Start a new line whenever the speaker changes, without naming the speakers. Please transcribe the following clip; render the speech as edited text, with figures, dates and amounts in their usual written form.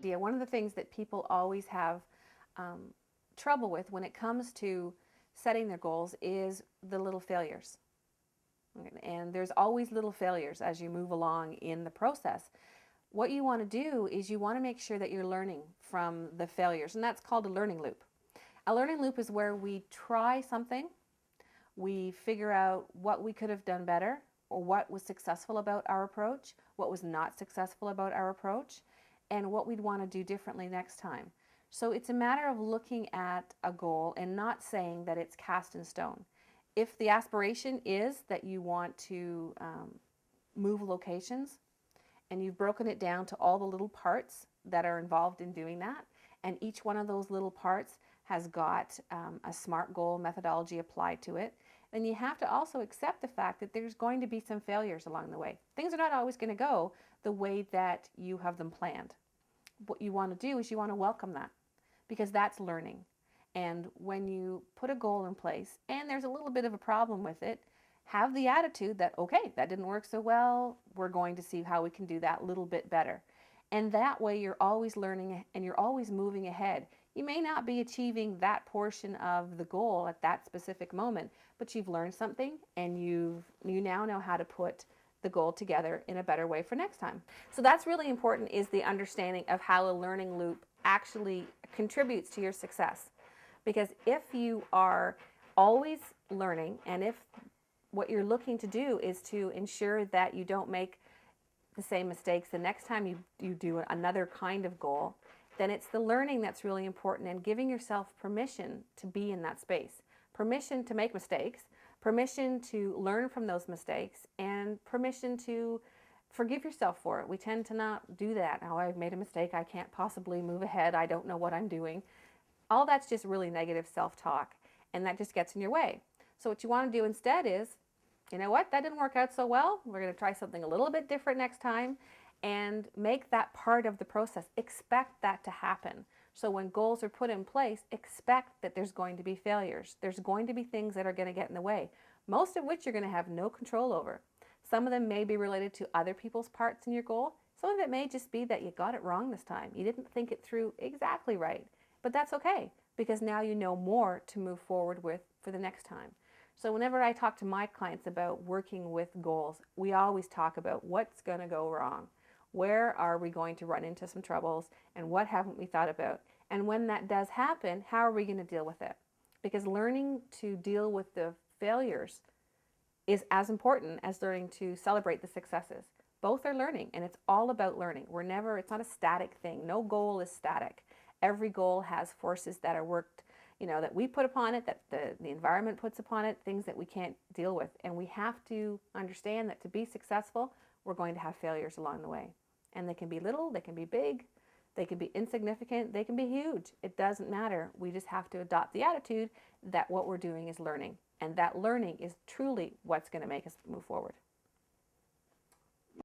Yeah, one of the things that people always have trouble with when it comes to setting their goals is the little failures. And there's always little failures as you move along in the process. What you want to do is you want to make sure that you're learning from the failures, and that's called a learning loop. A learning loop is where we try something, we figure out what we could have done better, or what was successful about our approach, what was not successful about our approach, and what we'd want to do differently next time. So it's a matter of looking at a goal and not saying that it's cast in stone. If the aspiration is that you want to move locations and you've broken it down to all the little parts that are involved in doing that, and each one of those little parts has got a SMART goal methodology applied to it, then you have to also accept the fact that there's going to be some failures along the way. Things are not always going to go the way that you have them planned. What you want to do is you want to welcome that, because that's learning. And when you put a goal in place and there's a little bit of a problem with it, have the attitude that, okay, that didn't work so well, we're going to see how we can do that a little bit better. And that way you're always learning and you're always moving ahead. You may not be achieving that portion of the goal at that specific moment, but you've learned something and you now know how to put the goal together in a better way for next time. So that's really important, is the understanding of how a learning loop actually contributes to your success. Because if you are always learning, and if what you're looking to do is to ensure that you don't make the same mistakes the next time you do another kind of goal, then it's the learning that's really important, and giving yourself permission to be in that space. Permission to make mistakes, permission to learn from those mistakes, and permission to forgive yourself for it. We tend to not do that. Oh, I've made a mistake, I can't possibly move ahead, I don't know what I'm doing. All that's just really negative self-talk, and that just gets in your way. So what you want to do instead is, you know what, that didn't work out so well, we're going to try something a little bit different next time, and make that part of the process. Expect that to happen. So when goals are put in place, expect that there's going to be failures. There's going to be things that are going to get in the way, most of which you're going to have no control over. Some of them may be related to other people's parts in your goal. Some of it may just be that you got it wrong this time. You didn't think it through exactly right. But that's okay, because now you know more to move forward with for the next time. So whenever I talk to my clients about working with goals, we always talk about what's going to go wrong. Where are we going to run into some troubles, and what haven't we thought about? And when that does happen, how are we going to deal with it? Because learning to deal with the failures is as important as learning to celebrate the successes. Both are learning, and it's all about learning. It's not a static thing. No goal is static. Every goal has forces that are worked, that we put upon it, that the environment puts upon it, things that we can't deal with. And we have to understand that to be successful, we're going to have failures along the way. And they can be little, they can be big, they can be insignificant, they can be huge. It doesn't matter. We just have to adopt the attitude that what we're doing is learning. And that learning is truly what's going to make us move forward.